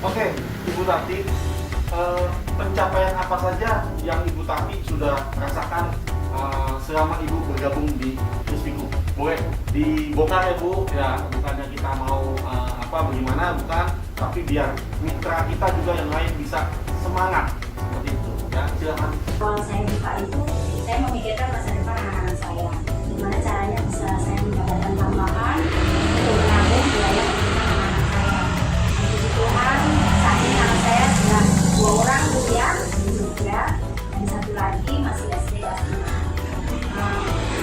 Oke, Ibu Tati, pencapaian apa saja yang Ibu Tati sudah rasakan selama Ibu bergabung di Krispiku? Boleh dibongkar ya Bu, ya bukannya kita mau bagaimana, bukan, tapi biar mitra kita juga yang lain bisa semangat seperti itu. Ya, silakan. Kalau saya buka itu, saya memikirkan masa depan anak-anak saya. Gimana caranya bisa saya mendapatkan tambahan untuk menabung biaya anak saya. Puji Tuhan, saat ini anak saya sudah 2 orang kuliah juga, dan 1 lagi masih SD kelas 5.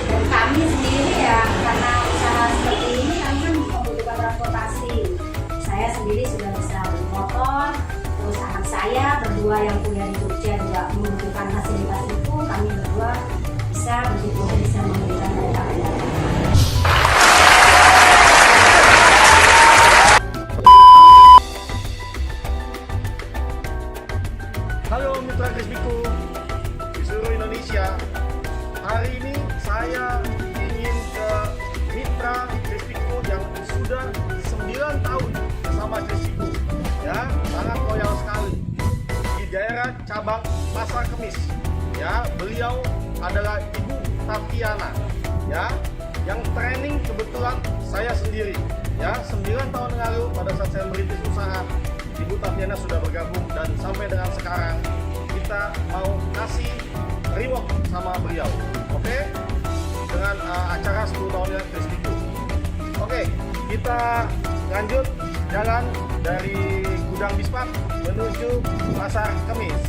Dan kami sendiri ya, karena usaha seperti ini kami kan membutuhkan transportasi. Saya sendiri sudah bisa beli motor, terus anak saya berdua yang kuliah di Jogja juga membutuhkan fasilitas itu. Kami berdua bisa memberikan mereka pendapat. Halo mitra Krispiku di seluruh Indonesia. Hari ini saya ingin ke mitra Krispiku yang sudah 9 tahun bersama Krispiku. Ya, sangat loyal sekali. Di daerah cabang Pasar Kemis. Ya, beliau adalah Ibu Tatiana. Ya, yang training kebetulan saya sendiri. Ya, 9 tahun lalu pada saat saya merintis usaha, Ibu Tatiana sudah bergabung dan sampai dengan sekarang kita mau kasih reward sama beliau. Oke? Dengan acara 10 tahunnya Krispiku. Oke, kita lanjut jalan dari Gudang Bispak menuju Pasar Kemis.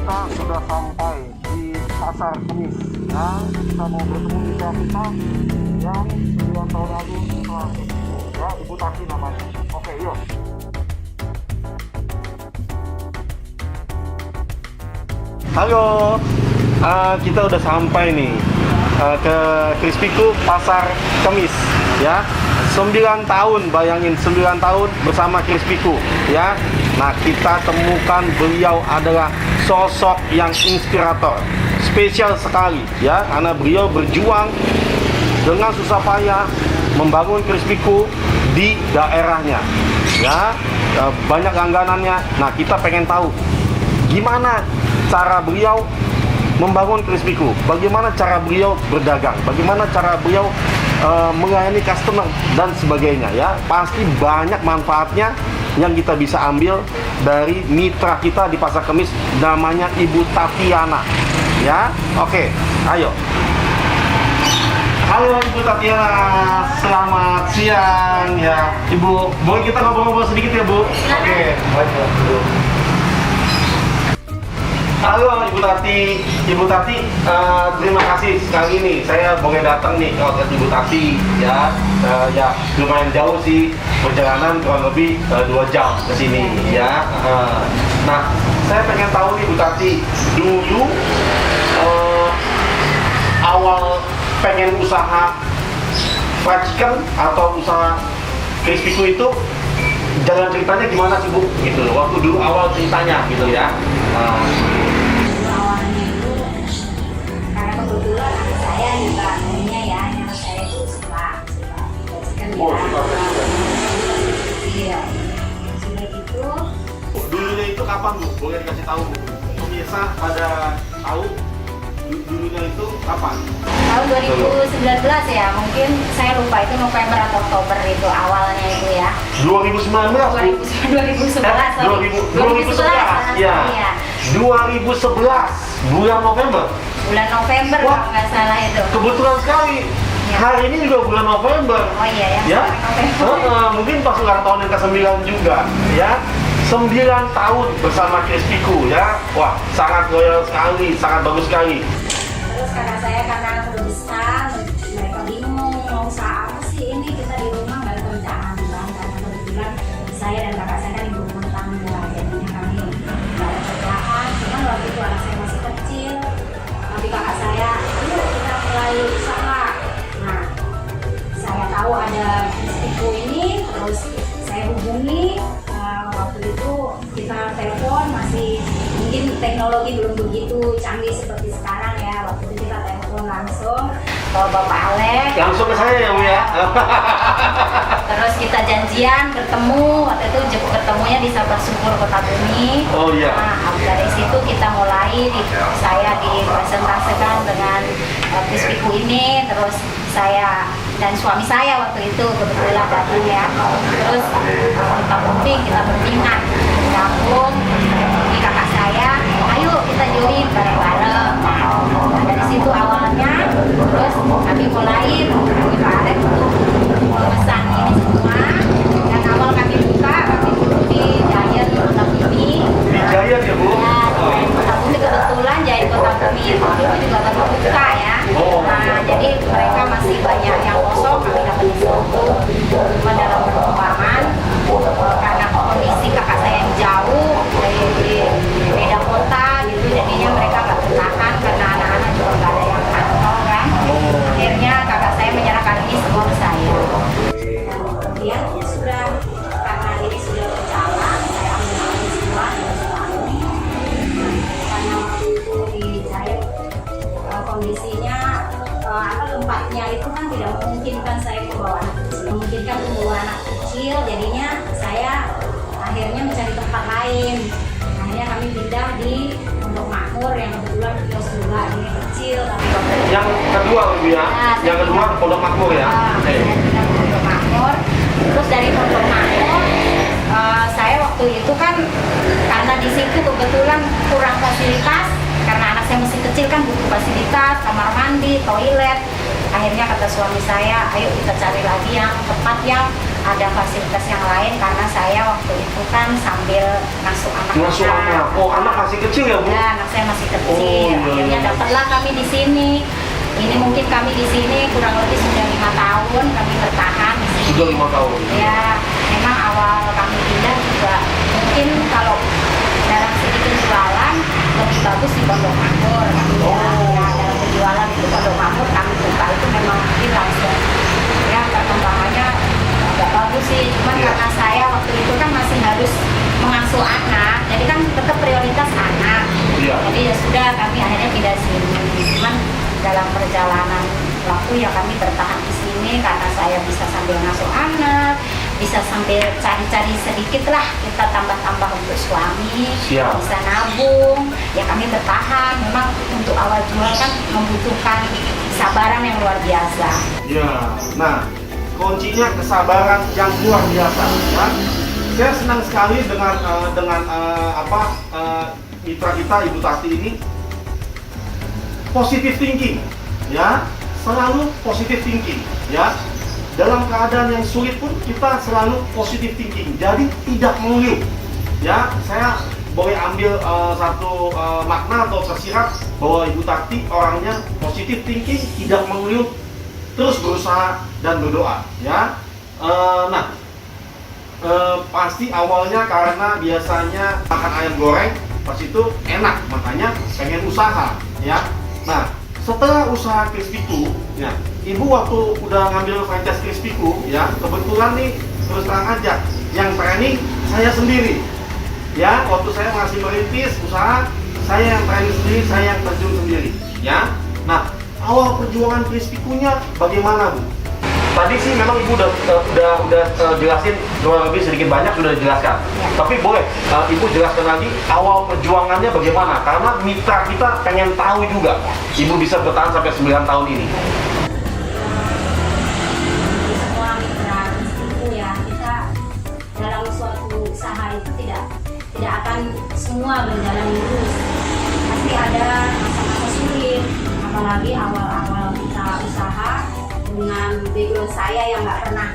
Kita sudah sampai di Pasar Kemis. Ya, kita mau bertemu mitra kita yang 9 tahun lalu setelah Krispiku. Ya, Ibu Tati namanya. Oke, yuk. Halo, kita udah sampai nih ke Krispiku Pasar Kemis. Ya, 9 tahun, bayangin 9 tahun bersama Krispiku. Ya, nah kita temukan beliau adalah sosok yang inspirator, spesial sekali ya, karena beliau berjuang dengan susah payah membangun Krispiku di daerahnya ya, banyak langganannya. Nah, kita pengen tahu gimana cara beliau membangun Krispiku, bagaimana cara beliau berdagang, bagaimana cara beliau melayani customer dan sebagainya ya. Pasti banyak manfaatnya yang kita bisa ambil dari mitra kita di Pasar Kemis, namanya Ibu Tatiana ya. Oke, ayo. Halo Ibu Tatiana, selamat siang ya Ibu. Boleh kita ngobrol-ngobrol sedikit ya Bu? Oke, baik Bu. Halo Ibu Tati, terima kasih sekali nih saya boleh datang nih ke hotel Ibu Tati ya. Ya lumayan jauh sih, perjalanan kurang lebih 2 jam ke sini ya. Nah, saya pengen tahu nih Bu Tati, dulu awal pengen usaha fried chicken atau usaha Krispiku itu jalan ceritanya gimana sih Bu? Gitu, waktu dulu awal ceritanya gitu ya. Awalnya itu karena kebetulan anak saya juga maunya ya, anak saya itu suka chicken ya. Iya, sudah gitu. Dulunya itu kapan Bu? Boleh dikasih tahu Bu? Pemirsa pada tahu dulunya itu kapan? Tahun 2019 ya, mungkin saya lupa itu November atau Oktober itu awalnya itu ya. 2019 Bu? 2011 ya. 2011 bulan November. Bulan November Wah, kalau nggak salah itu. kebetulan sekali. Ya. Hari ini juga bulan November. Oh iya ya. Ya, November. mungkin pas ulang tahun yang ke-9 juga ya. 9 tahun bersama Crispiku ya. Wah, sangat loyal sekali, sangat bagus sekali. Terus kakak saya karena udah besar, mereka bingung mau usaha apa sih ini, kita di rumah nggak ada kerjaan kan, karena kebetulan saya dan kakak saya kan ibu rumah tangga, jadinya kami nggak ada kerjaan. Cuman waktu itu anak saya masih kecil, tapi kakak saya, yuk kita mulai usaha. Nah, saya tahu ada Crispiku ini, terus saya hubungi. Waktu itu kita telepon, masih mungkin teknologi belum begitu canggih seperti sekarang ya. Waktu itu kita telepon langsung ke Bapak Alek, Langsung ke saya ya Bu ya. terus kita janjian bertemu. Waktu itu ketemunya di Sabar Syukur Kota Bumi. Oh iya. Nah, dari situ kita mulai, saya dipresentasikan dengan Crispiku ini, terus saya dan suami saya waktu itu kebetulan datang ya. Terus kita pumping, kita berminat gabung. Ini kakak saya, ayo kita join bareng-bareng. Nah, dari situ awalnya, terus kami mulai Pak Alek untuk memesan ini semua. Dan awal kami buka di Giant Kota Bumi. Di Giant ya Bu? Ya, di Kota Bumi kebetulan Giant Kota Bumi itu juga baru buka ya. Nah, jadi mereka masih banyak yang kosong, kami dapat di situ. Cuma dalam perkembangan, karena kondisi kakak saya yang jauh dari beda kota gitu, jadinya mereka nggak bertahan karena anak-anak juga nggak ada yang kantor kan. Akhirnya kakak saya menyerahkan ini semua ke saya. Dan kemudian ya sudah, karena ini sudah berjalan, saya ambil alih semua dan suami. Karena waktu itu di Giant kondisinya tempatnya itu kan tidak memungkinkan saya membawa anak kecil, memungkinkan membawa anak kecil, jadinya saya akhirnya mencari tempat lain. Akhirnya kami pindah di Pondok Makmur yang kebetulan kios juga, ini kecil tapi Yang kedua Bu ya. Yang kedua Pondok Makmur ya. Saya pindah ke Pondok Makmur. Terus dari Pondok Makmur saya waktu itu kan karena di situ kebetulan kurang fasilitas, karena anak saya masih kecil kan butuh fasilitas, kamar mandi, toilet. Akhirnya kata suami saya, ayo kita cari lagi yang tempat yang ada fasilitas yang lain, karena saya waktu itu kan sambil ngasuh anak. Ngasuh anak. Oh, anak masih kecil ya Bu? Ya, anak saya masih kecil. Oh, iya. Akhirnya dapatlah kami di sini. Ini mungkin kami di sini kurang lebih sudah 5 tahun kami bertahan di sini. Sudah 5 tahun. Ya, memang awal kami pindah juga mungkin kalau dalam sedikit jualan lebih bagus di Pondok Makmur. Ya, dalam penjualan itu Pondok Makmur kami buka itu memang mungkin langsung ya perkembangannya agak bagus sih. Cuman karena saya waktu itu kan masih harus mengasuh anak, jadi kan tetap prioritas anak. Iya. Jadi ya sudah, kami akhirnya pindah sini. Cuman dalam perjalanan waktu ya kami bertahan di sini karena saya bisa sambil ngasuh anak, bisa sambil cari-cari sedikit lah, kita tambah-tambah untuk suami. Siap. Bisa nabung, ya kami bertahan. Memang untuk awal jual kan membutuhkan kesabaran yang luar biasa. Ya. Nah, kuncinya kesabaran yang luar biasa ya. Saya senang sekali dengan mitra kita Ibu Tati ini positive thinking ya, selalu positive thinking ya. Dalam keadaan yang sulit pun kita selalu positive thinking, jadi tidak mengeluh ya. Saya boleh ambil satu makna atau tersirat bahwa Ibu Tati orangnya positive thinking, tidak mengeluh, terus berusaha dan berdoa ya. Pasti awalnya karena biasanya makan ayam goreng pas itu enak, makanya pengen usaha ya. Nah, setelah usaha Crispiku ya, Ibu waktu udah ngambil franchise Crispiku ya, kebetulan nih terus terang aja yang training saya sendiri ya. Waktu saya masih merintis usaha, saya yang training sendiri, saya yang terjun sendiri ya. Nah, awal perjuangan Crispikunya bagaimana Bu? Tadi sih memang Ibu udah jelasin kurang lebih sedikit banyak sudah dijelaskan. Ya. Tapi boleh Ibu jelaskan lagi awal perjuangannya bagaimana? Karena mitra kita pengen tahu juga. Ibu bisa bertahan sampai 9 tahun ini. Semua mitra itu ya, kita dalam suatu usaha itu tidak akan semua berjalan lurus. Pasti ada masa-masa sulit, apalagi awal-awal kita usaha. Dengan background saya yang nggak pernah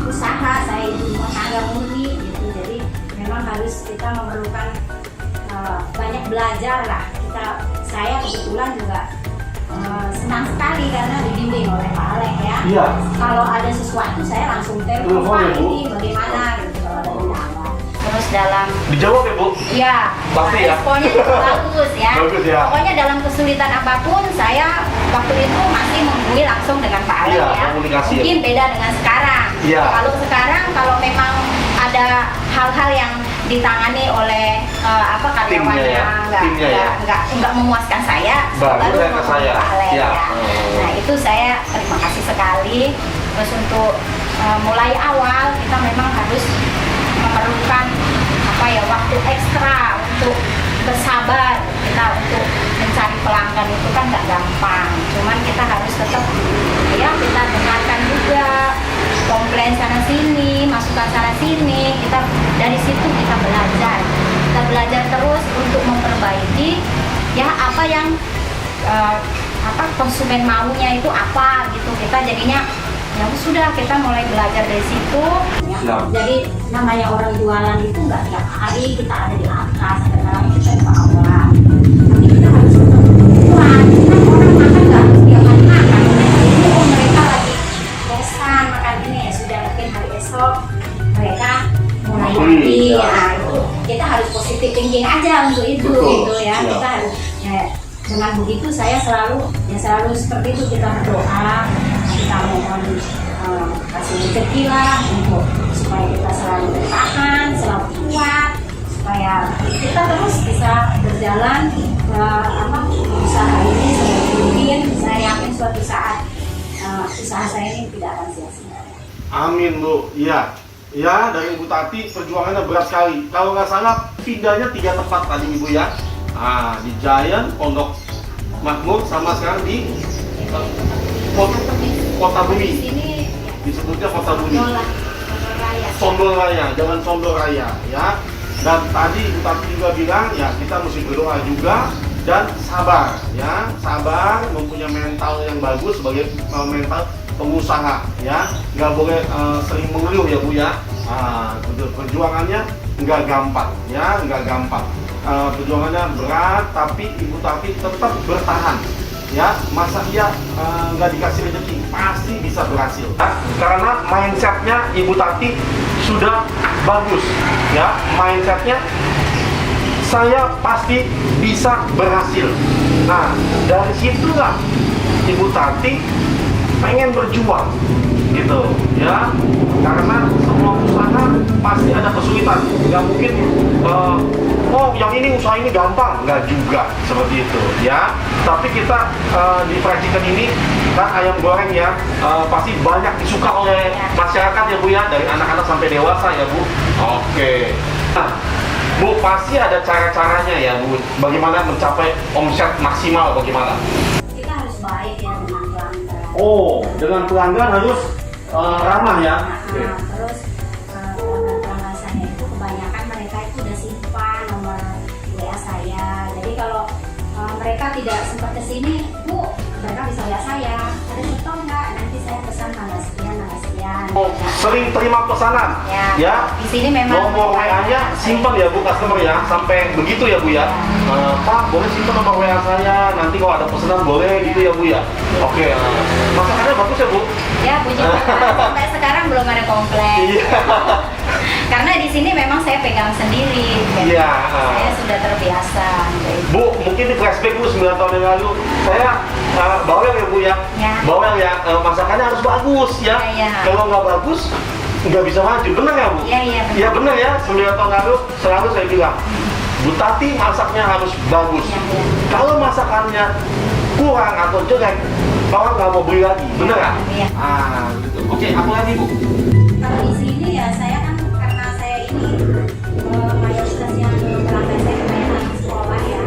usaha, saya ibu rumah tangga murni gitu, jadi memang memang harus kita memerlukan banyak belajar lah. Saya kebetulan juga senang sekali karena dibimbing oleh Pak Alek ya. Iya. Kalau ada sesuatu saya langsung telepon, Telepon ya, Pak, Bu? ini bagaimana gitu kalau ada kendala. Terus dalam Dijawab ya Bu? iya, Pasti ya? responnya juga bagus ya. Bagus ya. Pokoknya dalam kesulitan apapun saya waktu itu masih menghubungi langsung dengan Pak Alek Iya, ya. komunikasi ya. Mungkin beda dengan sekarang. Iya. Kalau sekarang kalau memang ada hal-hal yang ditangani oleh karyawannya Timnya ya? Timnya ya? nggak memuaskan saya, Baru saya ke menghubungi saya. Pak Alek Ya. ya. Nah itu saya terima kasih sekali. Terus untuk mulai awal kita memang harus memerlukan waktu ekstra untuk bersabar, kita untuk mencari pelanggan itu kan nggak gampang. Cuman kita harus tetap kita dengarkan juga komplain sana sini, masukan sana sini. Kita dari situ kita belajar terus untuk memperbaiki apa yang konsumen maunya itu apa gitu. Kita jadinya ya sudah, kita mulai belajar dari situ ya. Jadi namanya orang jualan itu nggak tiap hari kita ada di atas, kadang-kadang kita di bawah, tapi kita harus tetap kuat. Kan orang makan nggak harus tiap hari makan. Ini mereka lagi bosan makan ini ya sudah, mungkin hari esok mereka mulai lagi ya. Itu kita harus positif thinking aja untuk itu. Betul. Gitu ya. Kita harus dengan begitu saya selalu seperti itu, kita berdoa, kita mohon kasih rezeki lah untuk supaya kita selalu bertahan, selalu kuat, supaya kita terus bisa berjalan usaha ini sebaik mungkin. Saya yakin suatu saat usaha saya ini tidak akan sia-sia. Amin Bu. Iya. Ya, dari Ibu Tati perjuangannya berat sekali. Kalau nggak salah pindahnya 3 tempat tadi Ibu ya. Di Giant, Pondok Makmur, sama sekarang di Kota Bumi. Disebutnya Kota Bumi. Sondol Raya, Jalan Sondol Raya ya. Dan tadi Ibu Tati juga bilang ya kita mesti berdoa juga dan sabar ya. Sabar, mempunyai mental yang bagus sebagai mental pengusaha ya. Nggak boleh sering mengeluh ya Bu ya. Perjuangannya nggak gampang ya, nggak gampang. Perjuangannya berat, tapi Ibu Tati tetap bertahan ya. Masa iya nggak dikasih rezeki, pasti bisa berhasil karena mindsetnya Ibu Tati sudah bagus ya. Mindsetnya saya pasti bisa berhasil. Nah dari situlah Ibu Tati pengen berjuang gitu ya, karena semua usaha pasti ada kesulitan. Nggak mungkin yang ini usaha ini gampang, nggak juga seperti itu ya. Tapi kita di fried chicken ini kan ayam goreng ya, pasti banyak disuka oleh masyarakat ya Bu ya, dari anak-anak sampai dewasa ya Bu. Oke. Nah, Bu, pasti ada cara-caranya ya Bu, bagaimana mencapai omset maksimal, bagaimana? Kita harus baik ya dengan pelanggan. Oh, dengan pelanggan harus ramah ya. Terus pelanggan saya itu kebanyakan mereka itu udah simpan nomor WA saya. Jadi kalau mereka tidak sempat kesini, Bu, mereka bisa WA saya. Ada contoh nggak? Nanti saya pesan tanggal sekian, tanggal sekian. Oh, sering terima pesanan ya. Di sini memang Nomor WA-nya simpan ya Bu, customer ya, sampai begitu ya Bu ya. Pak, boleh simpan nomor WA saya, nanti kalau ada pesanan boleh gitu ya Bu ya. Oke. Masakannya bagus ya Bu? Ya, puji Tuhan. Sampai sekarang belum ada komplain. Iya. Karena di sini memang saya pegang sendiri. Iya. Saya sudah terbiasa. Bu, mungkin di flashback Bu 9 tahun yang lalu, saya bawel ya Bu ya. Ya. Bawel ya, masakannya harus bagus ya. Iya. Kalau nggak bagus, nggak bisa maju. Benar ya Bu? Iya, iya. Iya benar ya, 9 tahun lalu selalu saya bilang, Bu Tati masaknya harus bagus. Iya, iya. Kalau masakannya kurang atau jelek, orang nggak mau beli lagi. Benar nggak? Iya. Gitu. Oke, apa lagi Bu? Kalau di sini ya saya kan karena saya ini mayoritas yang pelanggan saya kebanyakan anak sekolah ya.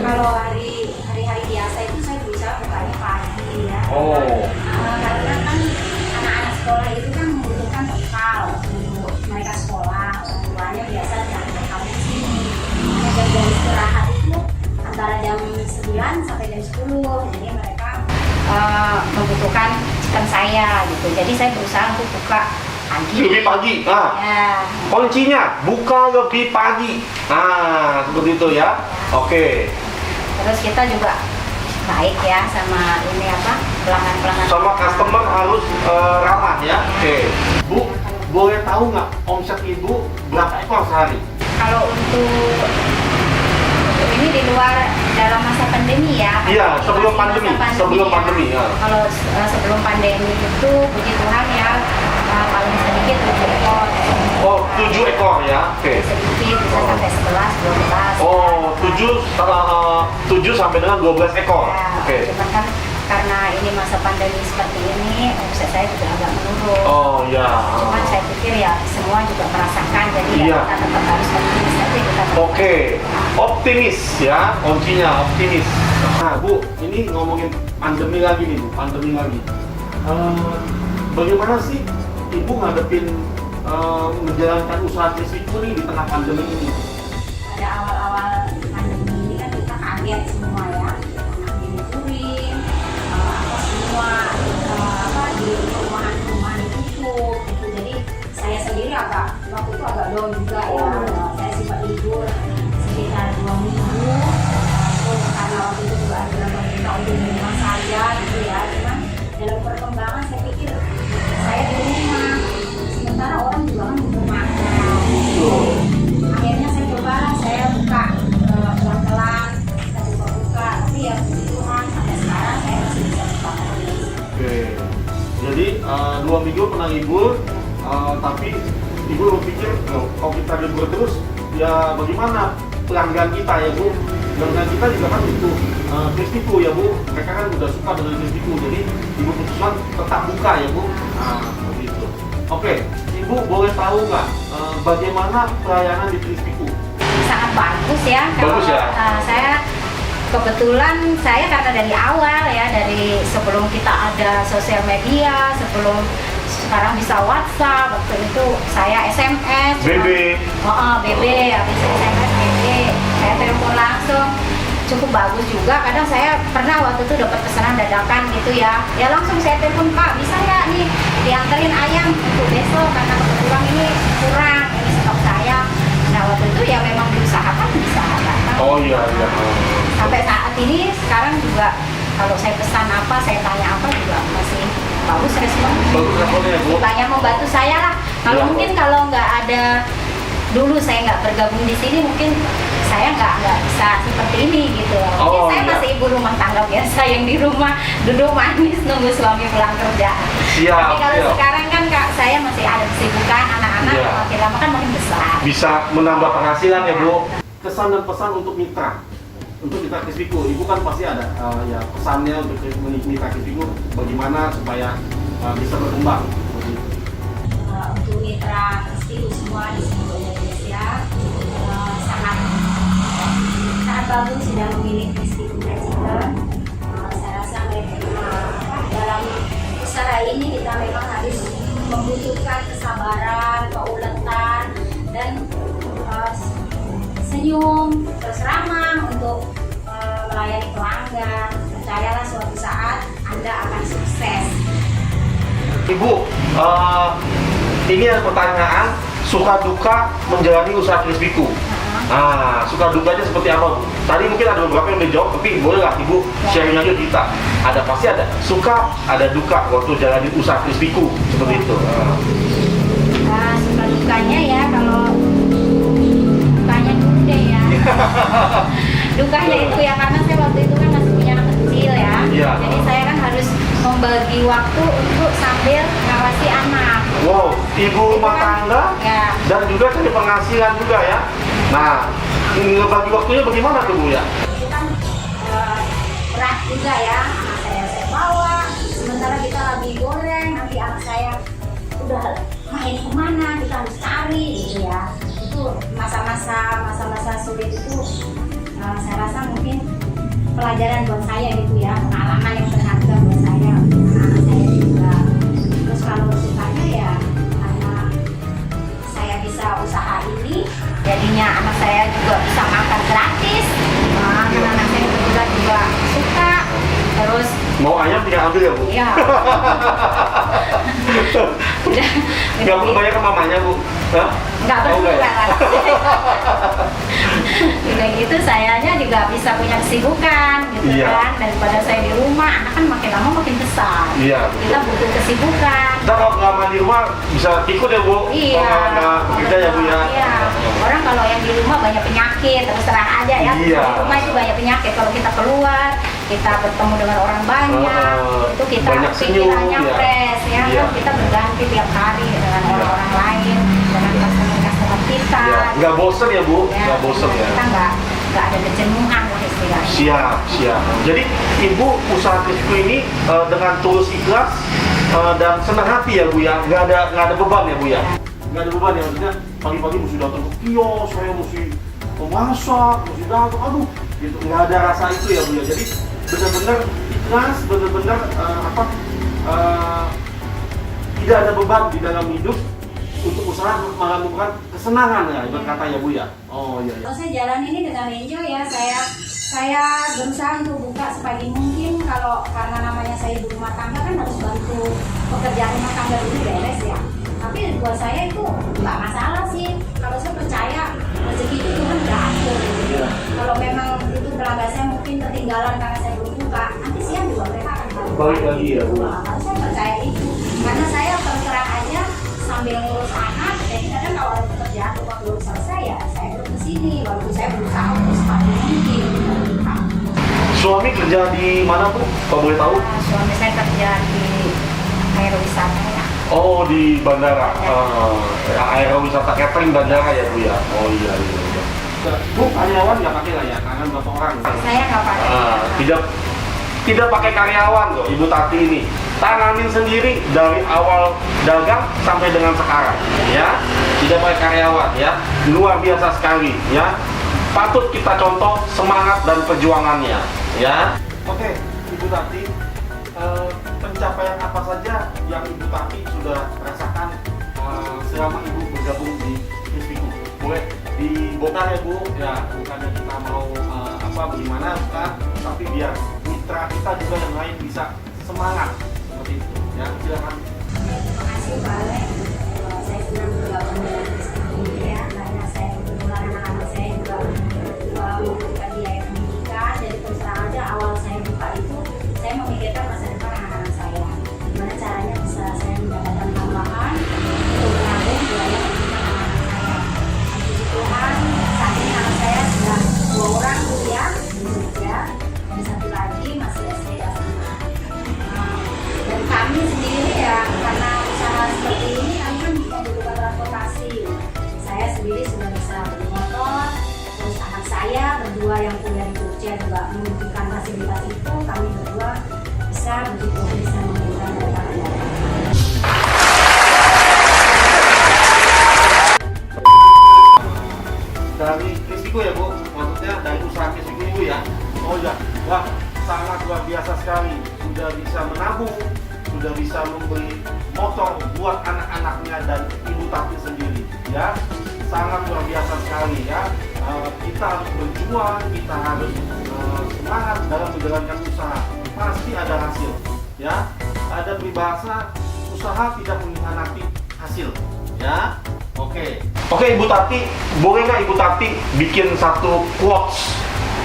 Kalau hari-hari biasa itu saya berusaha bukanya pagi ya. Karena kan anak-anak sekolah itu kan membutuhkan bekal untuk mereka sekolah. Orang tuanya biasa jangan bekal di sini. Hanya jam istirahat itu antara jam 9 sampai jam 10. Jadi mereka membutuhkan chicken saya gitu. Jadi saya berusaha untuk buka pagi. Lebih pagi. Nah, Ya. kuncinya buka lebih pagi. Nah, seperti itu ya. Oke. Terus kita juga baik ya sama ini apa pelanggan-pelanggan. Sama customer harus ramah ya. Oke. Bu, boleh tahu nggak omset ibu berapa ekor sehari? Kalau untuk ini di luar dalam masa pandemi ya. Iya, Karena sebelum masih pandemi, masa sebelum ya. pandemi, ya. Kalau sebelum pandemi itu puji Tuhan ya paling sedikit 7 ekor. Oh, 7 ekor ya. Oke. Sedikit bisa sampai 11, 12. Oh, 7 sampai dengan 12 ekor. Ya, Oke. cuman kan karena ini masa pandemi seperti ini, omset saya juga agak menurun. Oh, ya. Cuman saya pikir ya semua juga merasakan, jadi Iya. ya kita tetap harus optimis aja kita. Oke, optimis ya, kuncinya optimis. Nah, Bu, ini ngomongin pandemi lagi nih, Bu, pandemi lagi. Bagaimana sih Ibu ngadepin menjalankan usaha Crispiku nih di tengah pandemi ini? Pada awal-awal pandemi ini kan kita kaget semua ya, anak diliburin, apa semua apa di rumahan ditutup gitu. Jadi saya sendiri waktu itu agak down juga ya. Saya sempat libur sekitar 2 minggu. Karena waktu itu juga ada pemerintah untuk di rumah saya gitu ya. Cuman dalam perkembangan saya pikir saya di rumah, sementara orang juga kan di rumah. Akhirnya saya coba, saya buka pelan-pelan, kita buka-buka, tapi ya puji Tuhan sampai sekarang saya masih bisa buka terus. Oke, jadi 2 minggu pernah libur, tapi Ibu berpikir kalau kita libur terus, ya bagaimana pelanggan kita ya Bu? Pelanggan kita juga kan itu Crispiku ya Bu, mereka kan udah suka dengan Crispiku, jadi Ibu putuskan tetap buka ya Bu. Nah, seperti itu. Oke, Ibu boleh tahu nggak bagaimana pelayanan di Crispiku? Sangat bagus ya. Bagus ya? Saya kebetulan saya karena dari awal ya, dari sebelum kita ada sosial media, sebelum sekarang bisa WhatsApp, waktu itu saya SMS. BB. BB, habis SMS BB, saya telepon langsung. Cukup bagus juga. Kadang saya pernah waktu itu dapat pesanan dadakan gitu ya. Ya langsung saya telepon, Pak, bisa ya nih dianterin ayam untuk besok karena kebetulan ini kurang, ini stok saya. Nah waktu itu ya memang diusahakan bisa datang. Oh iya, iya. Sampai saat ini sekarang juga kalau saya pesan apa, saya tanya apa juga masih bagus respon. Bagus responnya ya Bu. Banyak membantu saya lah. Kalau Iya, mungkin kalau nggak ada dulu saya nggak bergabung di sini, mungkin saya nggak bisa seperti ini gitu. Mungkin Oh, saya iya. masih ibu rumah tangga biasa yang di rumah duduk manis nunggu suami pulang kerja. Siap, Tapi kalau siap. sekarang kan Kak, saya masih ada kesibukan anak-anak, Iya. makin lama kan makin besar. Bisa menambah penghasilan ya Bu. Kesan dan pesan untuk mitra, untuk mitra Crispiku, Ibu kan pasti ada ya pesannya untuk mitra Crispiku bagaimana supaya bisa berkembang. Untuk mitra Crispiku semua di seluruh Indonesia sangat bagus sudah memilih Crispiku President. Saya rasa dalam usaha ini kita memang harus membutuhkan kesabaran, keuletan, dan senyum, terus ramah untuk melayani pelanggan. Percayalah suatu saat Anda akan sukses. Ibu, ini ada pertanyaan suka duka menjalani usaha Crispiku. Nah, suka dukanya seperti apa Bu? Tadi mungkin ada beberapa yang udah jawab, tapi bolehlah Ibu sharing aja kita. Ada pasti ada suka, ada duka waktu jalani usaha Crispiku seperti itu. Suka dukanya ya, kalau dukanya dulu deh ya. Dukanya itu ya karena saya waktu itu kan masih punya anak kecil ya. Iya. Jadi saya kan harus membagi waktu untuk sambil ngawasi anak. Wow, ibu rumah tangga Ya. dan juga cari penghasilan juga ya. Nah, ngebagi waktunya bagaimana tuh Bu ya? Itu kan berat juga ya, anak saya bawa, sementara kita lagi goreng, nanti anak saya udah main kemana, kita harus cari gitu ya. Itu masa-masa sulit itu saya rasa mungkin pelajaran buat saya gitu ya, pengalaman yang berharga buat saya, anak saya juga. Terus kalau sukanya ya karena saya bisa usaha ini, jadinya anak saya juga bisa makan gratis. Karena anak saya kebetulan juga suka. Terus Mau ayam tinggal ambil ya Bu? ya Nggak perlu bayar ke mamanya, Bu? Hah? Nggak Oh, perlu, nggak ya? Kak. Udah gitu sayanya juga bisa punya kesibukan gitu Iya. kan. Daripada saya di rumah, anak kan makin lama makin besar. Iya, Kita betul. butuh kesibukan. Kita kalau lama di rumah bisa ikut ya, Bu? Iya. Kalau nggak bekerja ya, Bu ya? Iya. Orang kalau yang di rumah banyak penyakit, terus terang aja ya. Iya. Di rumah itu banyak penyakit. Kalau kita keluar, kita bertemu dengan orang banyak, itu kita Banyak senyum, pikirannya ya. fresh ya. Iya. Kan kita berganti tiap hari dengan orang-orang lain, dengan customer-customer kita. Iya. Nggak bosen ya, Bu? Ya, Nggak bosen ya? kita nggak ada kejenuhan lah istilahnya. Siap, siap. Jadi Ibu usaha Crispy ini dengan tulus ikhlas dan senang hati ya, Bu ya. Nggak ada beban ya, Bu ya. Nggak ada beban ya, maksudnya pagi-pagi mesti datang ke kios, saya mesti memasak, mesti datang, aduh, gitu. Nggak ada rasa itu ya, Bu ya. Jadi benar-benar ikhlas, benar-benar tidak ada beban di dalam hidup untuk usaha melakukan kesenangan ya, ibarat kata ya, Bu ya. Oh iya. Iya. Kalau saya jalan ini dengan enjoy ya, saya berusaha untuk buka sepagi mungkin. Kalau karena namanya saya ibu rumah tangga kan harus bantu pekerjaan rumah tangga dulu beres ya. Tapi buat saya itu nggak masalah sih. Kalau saya percaya rezeki itu Tuhan udah atur. Iya. Kalau memang itu pelanggan saya mungkin ketinggalan karena saya belum buka, nanti siang juga mereka akan Balik lagi ya, Bu. Kalau saya percaya itu, karena saya terserah aja sambil ngurus anak. Jadi kadang kalau ada pekerjaan rumah belum selesai ya saya belum kesini. Walaupun saya berusaha untuk sepatu mungkin. Suami kerja di mana, Bu? Kalau boleh tahu? Suami saya kerja di aerowisata ya. Oh, di bandara. Aerowisata catering bandara ya, Bu ya. Oh iya, iya, iya. Bu, karyawan nggak pakai lah ya? Karena berapa orang? Saya nggak pakai. Tidak pakai karyawan loh, Ibu Tati ini. Tanganin sendiri dari awal dagang sampai dengan sekarang, ya. Tidak pakai karyawan, ya. Luar biasa sekali, ya. Patut kita contoh semangat dan perjuangannya, ya. Oke, Ibu Tati, pencapaian apa saja yang Ibu Tati sudah rasakan selama Ibu bergabung di Crispy Cook? Boleh dibongkar ya, Bu? Ya, bukannya kita mau bagaimana, bukan, tapi biar mitra kita juga yang lain bisa semangat seperti itu. Ya, silakan. Terima kasih Pak Alek. Saya senang bergabung dengan Crispy ya, karena saya kebetulan anak-anak saya juga membutuhkan biaya pendidikan. Jadi terus terang aja awal saya buka itu saya memikirkan masa depan anak-anak saya. Gimana caranya bisa saya mendapatkan tambahan untuk menabung biaya pendidikan anak-anak saya. Puji Tuhan, saat ini anak saya sudah 2 orang kuliah di Jogja dan 1 lagi masih SD SMA. Dan kami sendiri ya karena usaha seperti ini kami kan membutuhkan transportasi. Saya sendiri sudah bisa beli motor, terus anak saya berdua yang kuliah di Jogja juga membutuhkan fasilitas itu. Kami berdua bisa memberikan daripada Dari Crispy Cook ya, Bu? Maksudnya dari usaha Crispy Cook, Bu ya? Oh ya, wah, sangat luar biasa sekali. Sudah bisa menabung, sudah bisa membeli motor buat anak-anaknya dan Ibu Tati sendiri, ya. Sangat luar biasa sekali, ya. Kita harus berjuang, kita harus semangat dalam menjalankan usaha. Pasti ada hasil, ya. Ada peribahasa, usaha tidak mengkhianati hasil, ya. Oke, Ibu Tati, boleh nggak Ibu Tati bikin satu quotes?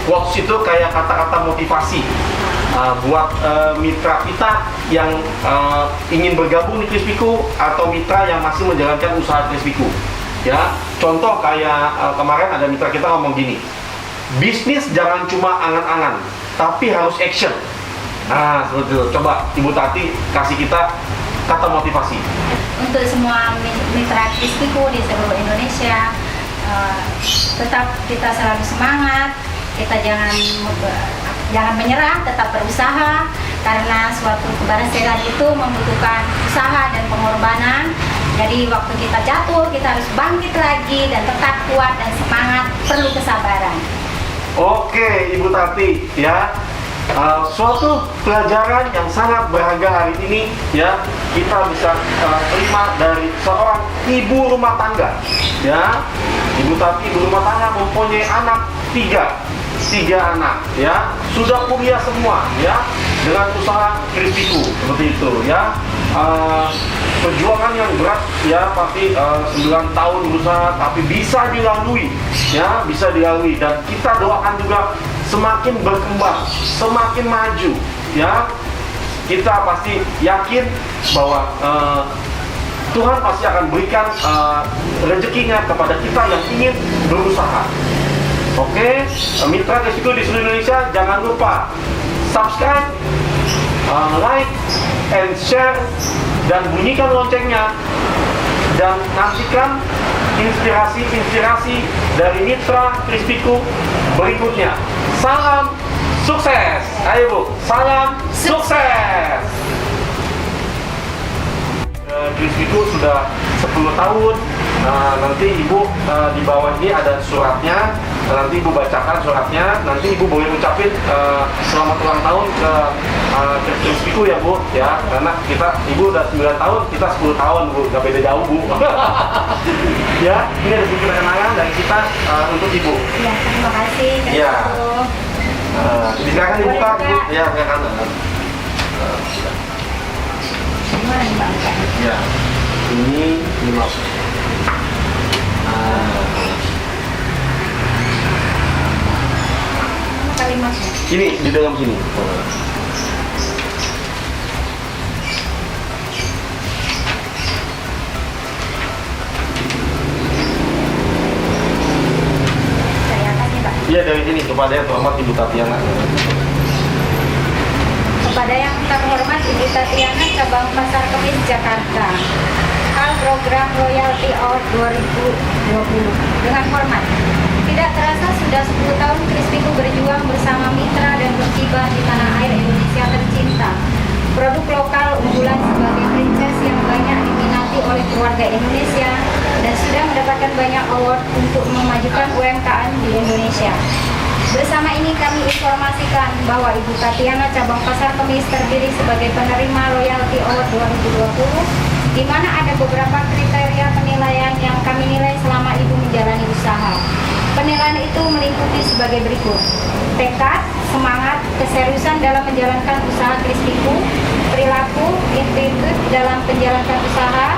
Quotes itu kayak kata-kata motivasi buat mitra kita yang ingin bergabung di Crispy Cook atau mitra yang masih menjalankan usaha Crispy Cook. Ya, contoh kayak kemarin ada mitra kita ngomong gini, bisnis jangan cuma angan-angan, tapi harus action. Nah, seperti itu. Coba Ibu Tati kasih kita kata motivasi. untuk semua mitra Crispy Cook di seluruh Indonesia, tetap kita selalu semangat, kita jangan menyerah, tetap berusaha karena suatu keberhasilan itu membutuhkan usaha dan pengorbanan. Jadi waktu kita jatuh kita harus bangkit lagi dan tetap kuat dan semangat, perlu kesabaran. Oke, Ibu Tati, ya. Suatu pelajaran yang sangat berharga hari ini, ya, kita bisa terima dari seorang ibu rumah tangga, ya. Ibu Tati ibu rumah tangga mempunyai anak tiga anak, ya, sudah kuliah semua, ya, dengan usaha Crispyku seperti itu ya. Perjuangan yang berat ya, pasti 9 tahun berusaha, tapi bisa dilalui ya, bisa dilalui, dan kita doakan juga semakin berkembang, semakin maju ya. Kita pasti yakin bahwa Tuhan pasti akan berikan rezekinya kepada kita yang ingin berusaha. Oke, mitra Crispyku di seluruh Indonesia, jangan lupa subscribe, like, and share, dan bunyikan loncengnya, dan nantikan inspirasi-inspirasi dari mitra Crispyku berikutnya. Salam sukses! Ayo Bu, salam sukses! Crispyku sudah 10 tahun. Nanti Ibu di bawah ini ada suratnya. Nanti Ibu bacakan suratnya. Nanti Ibu boleh ucapin selamat ulang tahun ke Crispyku ya Bu ya. Karena Ibu udah 9 tahun, kita 10 tahun Bu, gak beda jauh Bu. Ya, ini ada sedikit kenangan dari kita untuk Ibu. Ya, terima kasih. Ya. Silakan dibuka Bu. Ya, silakan. Gimana nih Bang? Ya, ini 5. Kalimatnya. Ini di dalam sini. Saya kasih Pak. Iya, dari sini kepada yang terhormat Ibu Tatiana. Kepada yang terhormat Ibu Tatiana, Cabang Pasar Kemis, Jakarta. Hal program Royalty Award 2020. Dengan hormat. Tidak terasa sudah 10 tahun Crispyku berjuang bersama mitra dan berkibar di tanah air Indonesia tercinta. Produk lokal unggulan sebagai princess yang banyak diminati oleh keluarga Indonesia dan sudah mendapatkan banyak award untuk memajukan UMKM di Indonesia. Bersama ini kami informasikan bahwa Ibu Tatiana Cabang Pasar Kemis terdiri sebagai penerima Royalty Award 2020, di mana ada beberapa kriteria penilaian yang kami nilai selama Ibu menjalani usaha. Penilaian itu meliputi sebagai berikut: tekad, semangat, keseriusan dalam menjalankan usaha Crispyku, perilaku, integritas dalam menjalankan usaha,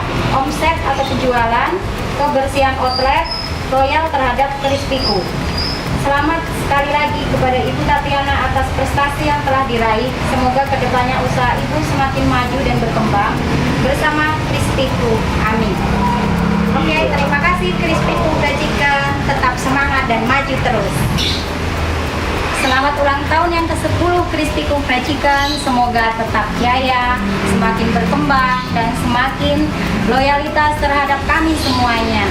omset atau penjualan, kebersihan outlet, loyal terhadap Crispyku. Selamat sekali lagi kepada Ibu Tatiana atas prestasi yang telah diraih. Semoga kedepannya usaha Ibu semakin maju dan berkembang bersama Crispyku. Amin. Oke, terima kasih Crispyku Racikan. Tetap semangat dan maju terus. Selamat ulang tahun yang ke-10 Crispyku Racikan. Semoga tetap jaya, semakin berkembang, dan semakin loyalitas terhadap kami semuanya.